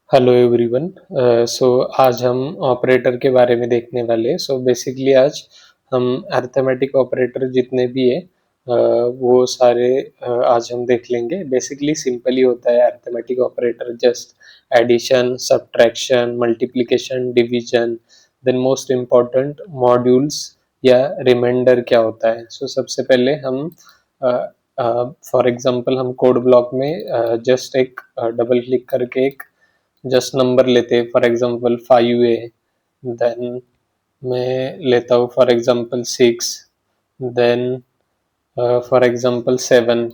Hello everyone. सो आज हम operator के बारे में देखने वाले हैं। सो बेसिकली आज हम अरिथमेटिक ऑपरेटर जितने भी है वो सारे आज हम देख लेंगे। बेसिकली सिंपल ही होता है arithmetic operator, just addition, subtraction, multiplication, division, then most important modules या रिमाइंडर क्या होता है। सो सबसे पहले हम फॉर एग्जांपल हम कोड ब्लॉक में जस्ट एक डबल क्लिक करके एक जस्ट नंबर लेते हैं, फॉर एग्जांपल 5A, देन मैं लेता हूँ for example 6, then for example 7।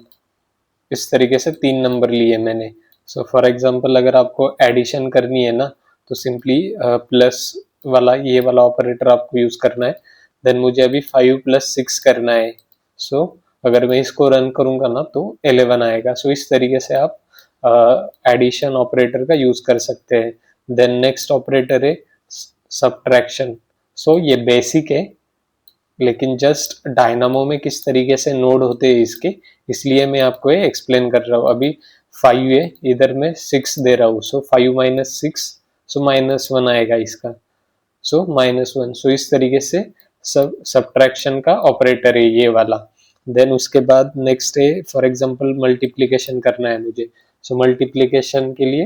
इस तरीके से 3 नंबर लिए मैंने। सो फॉर एग्जांपल अगर आपको एडिशन करनी है ना, तो सिंपली प्लस वाला ये वाला ऑपरेटर आपको यूज करना है। देन मुझे अभी 5 + 6 करना है। सो अगर मैं इसको रन करूंगा ना तो 11 आएगा। सो इस तरीके से आप एडिशन ऑपरेटर का यूज कर सकते हैं। देन नेक्स्ट ऑपरेटर है सब्ट्रैक्शन। सो ये बेसिक है, लेकिन जस्ट डायनामो में किस तरीके से नोड होते हैं इसके, इसलिए मैं आपको ये एक्सप्लेन कर रहा हूँ। अभी 5 है, इधर मैं 6 दे रहा हूँ। सो 5 - 6, सो -1 आएगा इसका। सो -1। सो इस तरीके से सब्ट्रैक्शन का ऑपरेटर है ये वाला। देन उसके बाद नेक्स्ट है फॉर एग्जांपल मल्टीप्लिकेशन करना है मुझे। सो मल्टीप्लिकेशन के लिए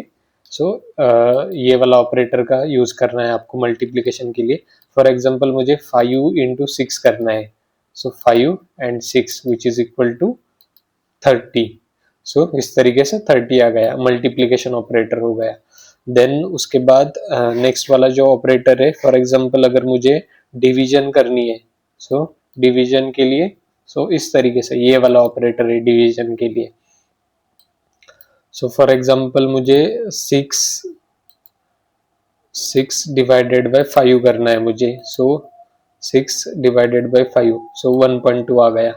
ये वाला ऑपरेटर का यूज करना है आपको मल्टीप्लिकेशन के लिए। फॉर एग्जांपल मुझे 5 × 6 करना है। So 5 and 6 which is equal to 30। So इस तरीके से 30 आ गया, मल्टीप्लिकेशन ऑपरेटर हो गया। देन उसके बाद नेक्स्ट वाला जो ऑपरेटर है, फॉर एग्जांपल अगर मुझे डिवीजन करनी है, सो डिवीजन के लिए इस तरीके से ये वाला ऑपरेटर है डिवीजन के लिए। सो फॉर एग्जांपल मुझे 6 डिवाइडेड बाय 5 करना है मुझे। सो 6 डिवाइडेड बाय 5, सो 1.2 आ गया।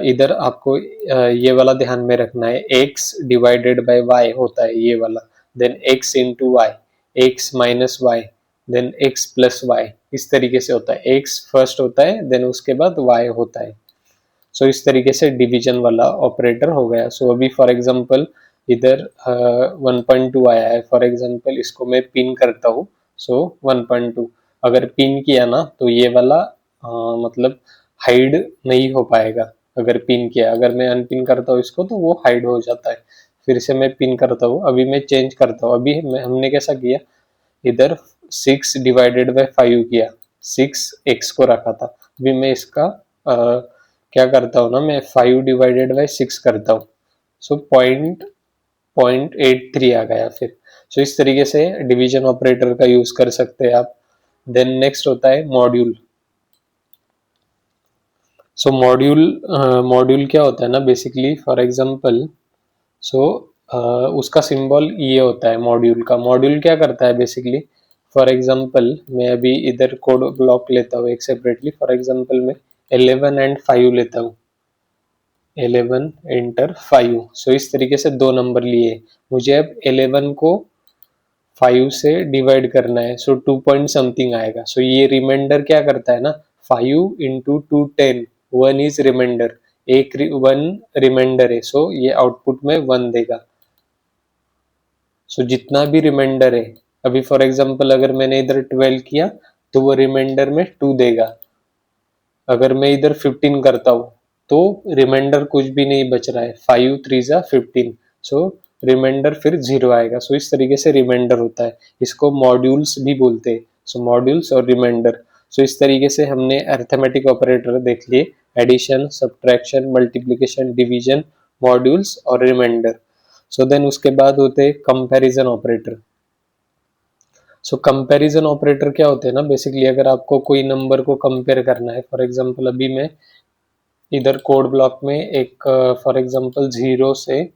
इधर आपको ये वाला ध्यान में रखना है, x डिवाइडेड बाय y होता है ये वाला। Then x into Y, x minus Y, then x plus Y, इस तरीके से होता है। x फर्स्ट होता है, देन उसके बाद y होता है। सो इस तरीके से डिवीजन वाला ऑपरेटर हो गया। सो अभी फॉर एग्जांपल इधर 1.2 आया है, फॉर एग्जांपल इसको मैं पिन करता हूँ। सो 1.2 अगर पिन किया ना तो ये वाला मतलब हाइड नहीं हो पाएगा। अगर पिन किया, अगर मैं अनपिन करता हूँ इसको तो वो हाइड हो जाता है। फिर से मैं पिन करता हूँ, अभी मैं चेंज करता हूँ। अभी हमने कैसा किया, इधर 6 डिवाइडेड बाय 5 किया, 6 x को रखा था। अभी मैं इसका क्या करता हूँ ना, मैं 5 डिवाइडेड बाय 6 करता हूँ। सो 0.83 आ गया फिर। सो इस तरीके से डिवीजन ऑपरेटर का यूज कर सकते हैं आप। देन नेक्स्ट होता है मॉड्यूल। सो मॉड्यूल क्या होता है ना, बेसिकली फॉर एग्जांपल सो उसका सिंबल ये होता है मॉड्यूल का। मॉड्यूल क्या करता है बेसिकली, फॉर एग्जांपल मैं अभी इधर कोड ब्लॉक लेता हूँ एक सेपरेटली। फॉर एग्जांपल मैं 11 and 5 लेता हूँ, 11 एंटर 5। सो इस तरीके से 2 नंबर लिए। मुझे अब 11 को 5 से डिवाइड करना है। सो 2 पॉइंट समथिंग आएगा। सो ये रिमाइंडर क्या करता है ना, 5 × 2 10, 1 इज रिमाइंडर, एक 1 रिमाइंडर है। सो ये आउटपुट में 1 देगा। सो जितना भी रिमाइंडर है, अभी फॉर एग्जांपल अगर मैंने इधर 12 किया तो वो रिमाइंडर में 2 देगा। अगर मैं इधर 15 करता हूँ तो रिमाइंडर कुछ भी नहीं बच रहा है, 5 3 जा 15। सो रिमाइंडर फिर 0 आएगा। सो इस तरीके से रिमाइंडर होता है, इसको मॉड्यूल्स भी बोलते हैं। सो मॉड्यूल्स और रिमाइंडर। सो इस तरीके से हमने अरिथमेटिक ऑपरेटर देख लिए, addition, subtraction, multiplication, division, modules और रिमाइंडर। सो देन उसके बाद होते हैं comparison operator. So comparison operator क्या होते हैं ना, बेसिकली अगर आपको कोई नंबर को कंपेयर करना है, फॉर एग्जांपल अभी मैं इधर कोड ब्लॉक में एक फॉर एग्जांपल 0 से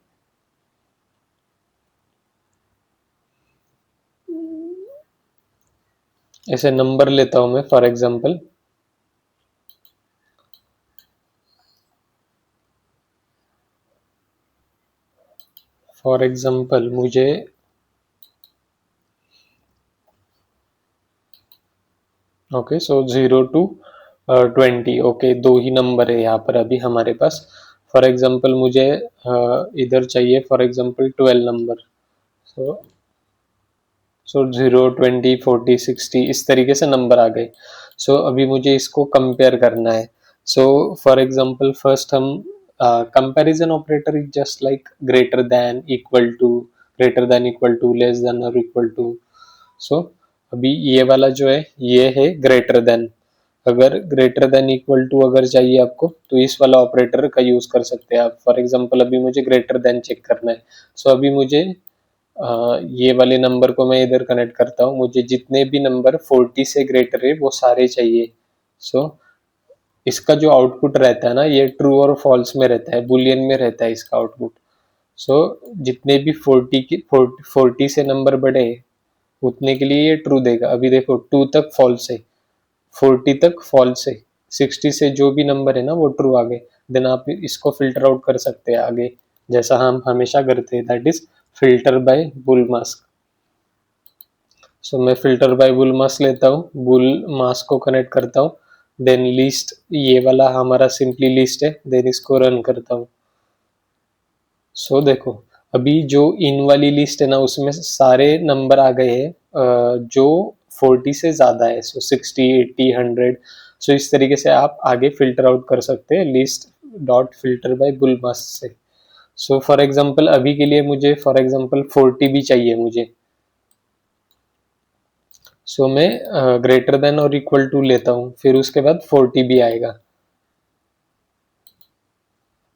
ऐसे नंबर लेता हूं मैं। फॉर एग्जांपल मुझे ओके, सो 0 to 20, ओके, दो ही नंबर है यहाँ पर अभी हमारे पास। फॉर एग्जांपल मुझे इधर चाहिए फॉर एग्जांपल 12 नंबर। सो सो 0, 20, 40, 60 इस तरीके से नंबर आ गए। सो अभी मुझे इसको कंपेयर करना है। सो फॉर एग्जांपल फर्स्ट हम comparison operator is just like greater than, equal to, greater than equal to, less than और इक्वल टू। सो अभी ये वाला जो है ये है ग्रेटर देन। अगर ग्रेटर देन इक्वल टू अगर चाहिए आपको तो इस वाला ऑपरेटर का यूज कर सकते हैं आप। फॉर एग्जांपल अभी मुझे ग्रेटर देन चेक करना है। सो अभी मुझे ये वाले नंबर को मैं इधर कनेक्ट करता हूँ। मुझे जितने भी नंबर 40 से ग्रेटर है वो सारे चाहिए। सो इसका जो आउटपुट रहता है ना ये ट्रू और फॉल्स में रहता है, बुलियन में रहता है इसका आउटपुट। सो जितने भी 40 से नंबर बढ़े उतने के लिए ये ट्रू देगा। अभी देखो 2 तक फॉल्स है, 40 तक फॉल्स है, 60 से जो भी नंबर है ना वो ट्रू आ गए। देन आप इसको फिल्टर आउट कर सकते हैं आगे, जैसा हम हमेशा करते हैं, that is filter by bool mask. So मैं फिल्टर बाय बुल मास्क लेता हूँ, बुल मास्क को कनेक्ट करता हूँ, देन लिस्ट, ये वाला हमारा सिंपली लिस्ट है, देन इसको रन करता हूँ। सो देखो अभी जो इन वाली लिस्ट है ना उसमें सारे नंबर आ गए हैं जो 40 से ज़्यादा है। सो 60, 80, 100। सो इस तरीके से आप आगे फिल्टर आउट कर सकते हैं list dot filter by bool mask से। सो फॉर एग्जांपल अभी के लिए मुझे फॉर एग्जांपल 40 भी चाहिए मुझे। सो मैं ग्रेटर देन और इक्वल टू लेता हूँ, फिर उसके बाद 40 भी आएगा।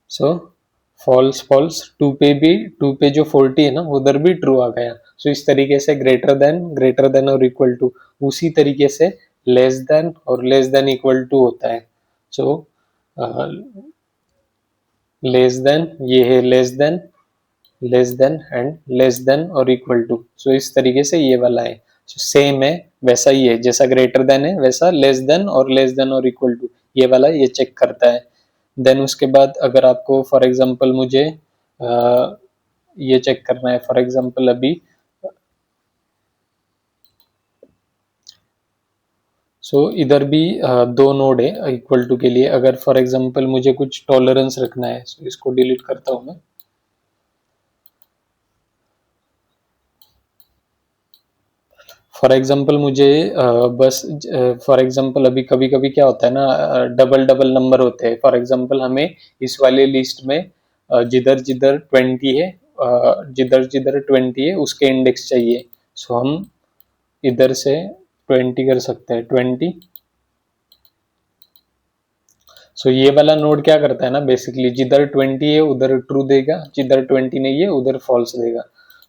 सो फॉल्स फॉल्स, टू पे भी, टू पे जो 40 है ना उधर भी ट्रू आ गया। सो इस तरीके से ग्रेटर देन और इक्वल टू, उसी तरीके से लेस देन और लेस देन इक्वल टू होता है। सो लेस देन, ये है less than and less than और इक्वल टू। सो इस तरीके से ये वाला है सेम है, वैसा ही है जैसा ग्रेटर देन है वैसा लेस देन और इक्वल टू ये वाला ये चेक करता है। देन उसके बाद अगर आपको फॉर एग्जांपल मुझे ये चेक करना है, फॉर एग्जांपल अभी इधर भी दो नोड है इक्वल टू के लिए। अगर फॉर एग्जांपल मुझे कुछ टॉलरेंस रखना है, इसको डिलीट करता हूँ मैं। फॉर एग्जांपल मुझे बस फॉर एग्जांपल अभी कभी कभी क्या होता है ना, डबल डबल नंबर होते हैं। फॉर एग्जांपल हमें इस वाले लिस्ट में जिधर जिधर 20 है, जिधर जिधर 20 है उसके इंडेक्स चाहिए। सो हम इधर से 20 कर सकते हैं, 20। सो ये वाला नोड क्या करता है ना, बेसिकली जिधर 20 है उधर ट्रू देगा, जिधर 20 नहीं है उधर फॉल्स देगा।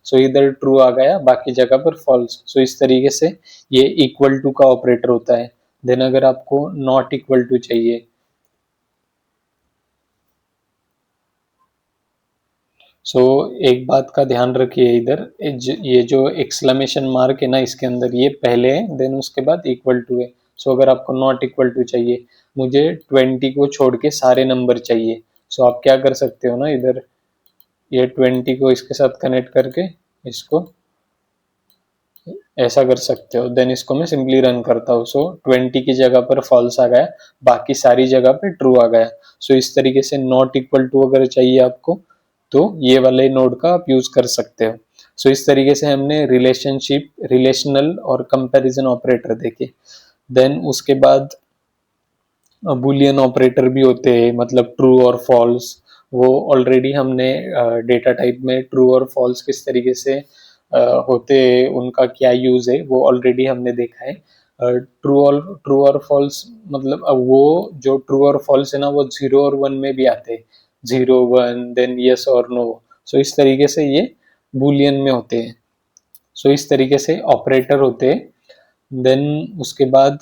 सो इधर ट्रू आ गया, बाकी जगह पर फॉल्स। सो इस तरीके से ये इक्वल टू का ऑपरेटर होता है। देन अगर आपको नॉट इक्वल टू चाहिए, सो एक बात का ध्यान रखिए इधर, ये जो एक्सक्लेमेशन मार्क है ना इसके अंदर ये पहले है, देन उसके बाद इक्वल टू है। सो अगर आपको नॉट इक्वल टू चाहिए, मुझे 20 को छोड़ के सारे नंबर चाहिए। सो आप क्या कर सकते हो ना, इधर ये 20 को इसके साथ कनेक्ट करके इसको ऐसा कर सकते हो। देन इसको मैं सिंपली रन करता हूँ। सो 20 की जगह पर फॉल्स आ गया, बाकी सारी जगह पे ट्रू आ गया। सो इस तरीके से नॉट इक्वल टू अगर चाहिए आपको तो ये वाले नोड का आप यूज कर सकते हो। सो इस तरीके से हमने रिलेशनशिप, रिलेशनल और कंपैरिजन ऑपरेटर देखे। देन उसके बाद बुलियन ऑपरेटर भी होते हैं, मतलब ट्रू और फॉल्स। वो ऑलरेडी हमने डेटा टाइप में ट्रू और फॉल्स किस तरीके से होते हैं, उनका क्या यूज है वो ऑलरेडी हमने देखा है। ट्रू और फॉल्स मतलब वो जो ट्रू और फॉल्स है ना वो 0 और 1 में भी आते हैं, 0 1 देन यस और नो। सो इस तरीके से ये बुलियन में होते हैं। सो इस तरीके से ऑपरेटर होते हैं। देन उसके बाद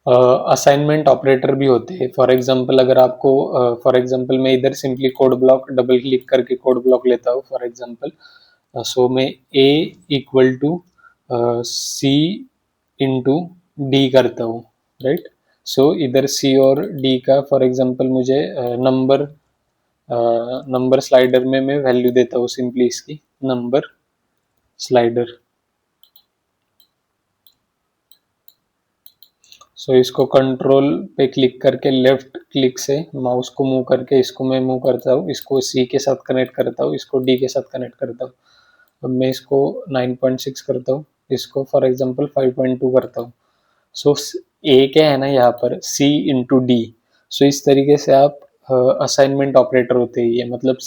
असाइनमेंट ऑपरेटर भी होते हैं। फॉर एग्जांपल अगर आपको फॉर एग्जांपल मैं इधर simply code block double click करके कोड ब्लॉक लेता हूँ फॉर एग्जांपल। सो मैं a equal to c into d करता हूँ, राइट। सो इधर सी और डी का फॉर एग्जांपल मुझे नंबर स्लाइडर में मैं वैल्यू देता हूँ सिंपली इसकी, नंबर स्लाइडर। सो इसको कंट्रोल पे क्लिक करके लेफ्ट क्लिक से माउस को मूव करके इसको मैं मूव करता हूँ, इसको सी के साथ कनेक्ट करता हूँ, इसको डी के साथ कनेक्ट करता हूँ। अब मैं इसको 9.6 करता हूँ, इसको फॉर एग्जांपल 5.2 करता हूँ। सो ए क्या है ना यहाँ पर सी इंटू डी। सो इस तरीके से आप असाइनमेंट ऑपरेटर होते हैं ये, मतलब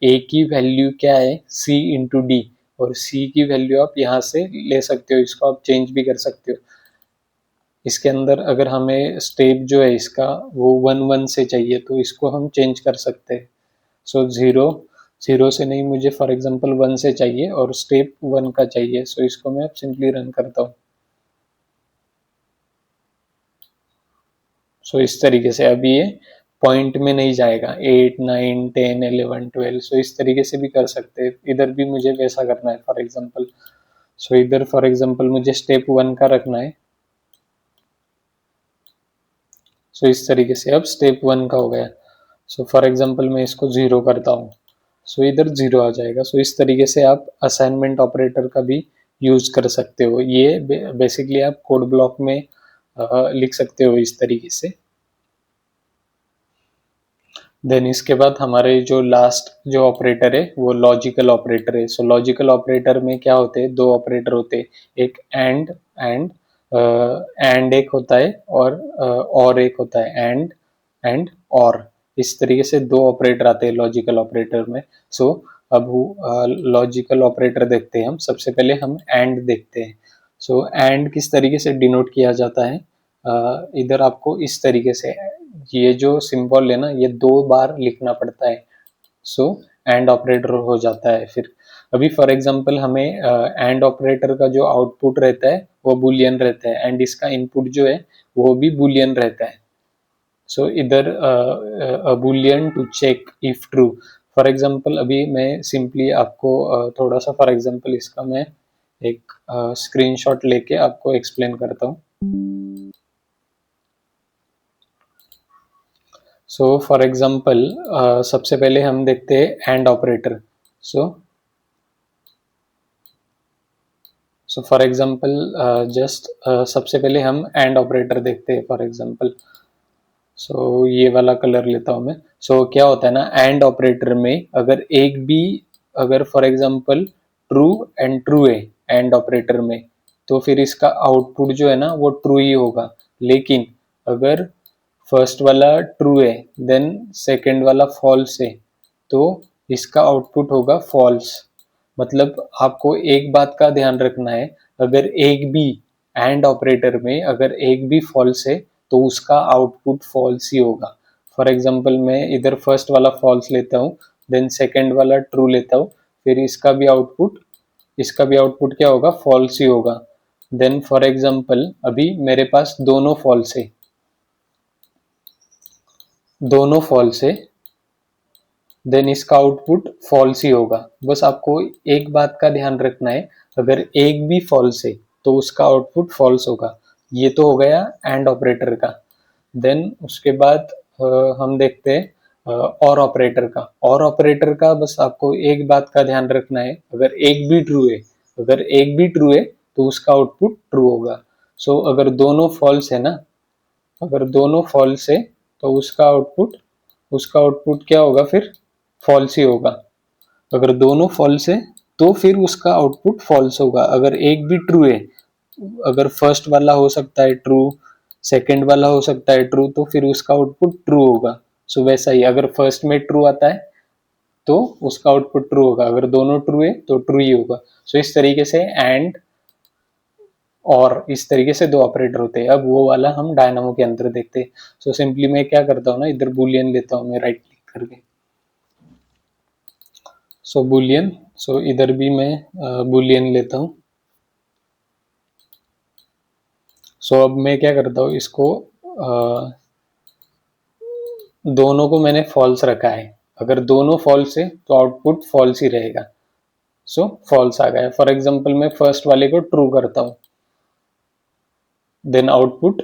ए की वैल्यू क्या है सी इंटू डी, और सी की वैल्यू आप यहाँ से ले सकते हो, इसको आप चेंज भी कर सकते हो। इसके अंदर अगर हमें स्टेप जो है इसका वो 1 1 से चाहिए तो इसको हम चेंज कर सकते हैं। सो जीरो से नहीं, मुझे फॉर एग्जांपल 1 से चाहिए और स्टेप 1 का चाहिए। सो इसको मैं सिंपली रन करता हूँ। सो इस तरीके से अभी ये पॉइंट में नहीं जाएगा, 8 9 10 11 12। सो इस तरीके से भी कर सकते हैं। इधर भी मुझे वैसा करना है फॉर एग्जांपल। सो इधर फॉर एग्जांपल मुझे स्टेप 1 का रखना है। सो इस तरीके से अब स्टेप 1 का हो गया। सो फॉर एग्जांपल मैं इसको 0 करता हूँ, सो इधर 0 आ जाएगा। सो इस तरीके से आप असाइनमेंट ऑपरेटर का भी यूज कर सकते हो। ये बेसिकली आप कोड ब्लॉक में लिख सकते हो इस तरीके से। देन इसके बाद हमारे जो लास्ट जो ऑपरेटर है वो लॉजिकल ऑपरेटर है। सो लॉजिकल ऑपरेटर में क्या होते हैं, दो ऑपरेटर होते हैं, एक एंड एक होता है और एक होता है एंड और। इस तरीके से दो ऑपरेटर आते हैं लॉजिकल ऑपरेटर में। सो अब लॉजिकल ऑपरेटर देखते हैं हम। सबसे पहले हम एंड देखते हैं। सो एंड किस तरीके से डिनोट किया जाता है, इधर आपको इस तरीके से ये जो सिंबल है ना ये 2 बार लिखना पड़ता है। सो एंड ऑपरेटर हो जाता है। फिर अभी फॉर एग्जांपल हमें एंड ऑपरेटर का जो आउटपुट रहता है वो बुलियन रहता है, एंड इसका इनपुट जो है वो भी बुलियन रहता है। सो इधर boolean to check if true. For example अभी मैं सिंपली आपको थोड़ा सा फॉर एग्जांपल इसका मैं एक स्क्रीनशॉट लेके आपको एक्सप्लेन करता हूँ। सो फॉर एग्जांपल सबसे पहले हम देखते हैं and operator. So for example just सबसे पहले हम एंड ऑपरेटर देखते हैं फॉर एग्जांपल। सो ये वाला कलर लेता हूँ मैं। सो क्या होता है ना, एंड ऑपरेटर में अगर for example true and true है एंड ऑपरेटर में, तो फिर इसका आउटपुट जो है ना वो ट्रू ही होगा। लेकिन अगर फर्स्ट वाला ट्रू है देन सेकंड वाला फॉल्स है तो इसका आउटपुट होगा फॉल्स। मतलब आपको एक बात का ध्यान रखना है, अगर एक भी एंड ऑपरेटर में अगर एक भी फॉल्स है तो उसका आउटपुट फॉल्स ही होगा। फॉर एग्जांपल मैं इधर फर्स्ट वाला फॉल्स लेता हूँ, देन सेकंड वाला ट्रू लेता हूँ, फिर इसका भी आउटपुट क्या होगा, फॉल्स ही होगा। देन फॉर एग्जांपल अभी मेरे पास दोनों फॉल्स है, देन इसका आउटपुट फॉल्स ही होगा। बस आपको एक बात का ध्यान रखना है, अगर एक भी फॉल्स है तो उसका आउटपुट फॉल्स होगा। ये तो हो गया एंड ऑपरेटर का। देन उसके बाद हम देखते हैं और ऑपरेटर का बस आपको एक बात का ध्यान रखना है, अगर एक भी ट्रू है तो उसका आउटपुट ट्रू होगा। सो अगर दोनों फॉल्स है तो उसका आउटपुट क्या होगा, फिर फॉल्स ही होगा। अगर दोनों फॉल्स है तो फिर उसका आउटपुट फॉल्स होगा। अगर एक भी ट्रू है, अगर फर्स्ट वाला हो सकता है ट्रू, सेकंड वाला हो सकता है ट्रू, तो फिर उसका आउटपुट ट्रू होगा। सो वैसा ही अगर फर्स्ट में ट्रू आता है तो उसका आउटपुट ट्रू होगा, अगर दोनों ट्रू है तो ट्रू ही होगा। सो इस तरीके से एंड और इस तरीके से दो ऑपरेटर होते हैं। अब वो वाला हम डायनामो के अंदर देखते हैं। सो सिंपली मैं क्या करता हूँ ना, इधर बुलियन लेता हूँ मैं राइट क्लिक करके। सो बुलियन, सो इधर भी मैं बुलियन लेता हूँ। सो अब मैं क्या करता हूँ, इसको दोनों को मैंने फॉल्स रखा है। अगर दोनों फॉल्स है तो आउटपुट फॉल्स ही रहेगा। सो फॉल्स आ गया। फॉर एग्जांपल मैं फर्स्ट वाले को ट्रू करता हूँ, देन आउटपुट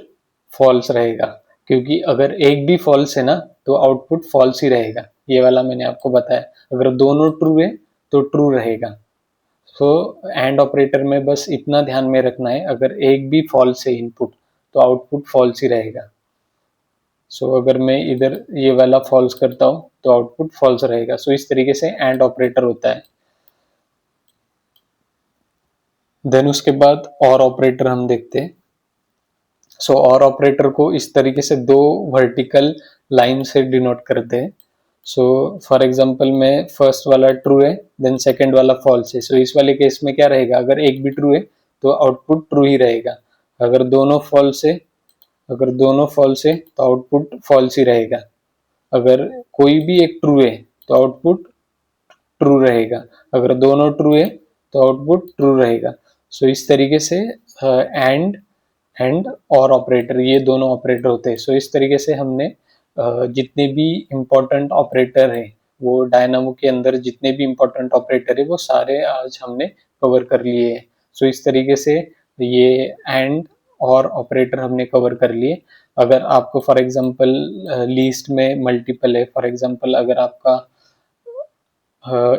फॉल्स रहेगा, क्योंकि अगर एक भी फॉल्स है ना तो आउटपुट फॉल्स ही रहेगा। ये वाला मैंने आपको बताया। अगर दोनों ट्रू है तो ट्रू रहेगा। सो एंड ऑपरेटर में बस इतना ध्यान में रखना है, अगर एक भी फॉल्स है इनपुट तो आउटपुट फॉल्स ही रहेगा। सो अगर मैं इधर ये वाला फॉल्स करता हूँ तो आउटपुट फॉल्स रहेगा। सो इस तरीके से एंड ऑपरेटर होता है। देन उसके बाद और ऑपरेटर हम देखते हैं। सो और ऑपरेटर को इस तरीके से दो वर्टिकल लाइन से डिनोट करते हैं। सो फॉर एग्जांपल में फर्स्ट वाला ट्रू है, देन सेकंड वाला फॉल्स है। सो इस वाले केस में क्या रहेगा, अगर एक भी ट्रू है तो आउटपुट ट्रू ही रहेगा। अगर दोनों फॉल्स है तो आउटपुट फॉल्स ही रहेगा। अगर कोई भी एक ट्रू है तो आउटपुट ट्रू रहेगा। अगर दोनों ट्रू है तो आउटपुट ट्रू रहेगा। सो इस तरीके से एंड और ऑपरेटर, ये दोनों ऑपरेटर होते हैं। सो इस तरीके से हमने जितने भी इम्पोर्टेंट ऑपरेटर है, वो डायनामो के अंदर जितने भी इम्पोर्टेंट ऑपरेटर है वो सारे आज हमने कवर कर लिए हैं। सो इस तरीके से ये एंड और ऑपरेटर हमने कवर कर लिए। अगर आपको फॉर एग्जांपल लिस्ट में मल्टीपल है, फॉर एग्जांपल अगर आपका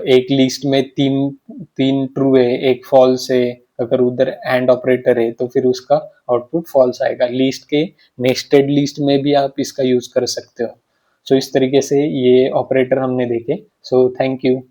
एक लिस्ट में तीन तीन ट्रू है, एक फॉल्स है, अगर उधर एंड ऑपरेटर है तो फिर उसका आउटपुट फॉल्स आएगा। लिस्ट के नेस्टेड लिस्ट में भी आप इसका यूज कर सकते हो। सो इस तरीके से ये ऑपरेटर हमने देखे। So thank you.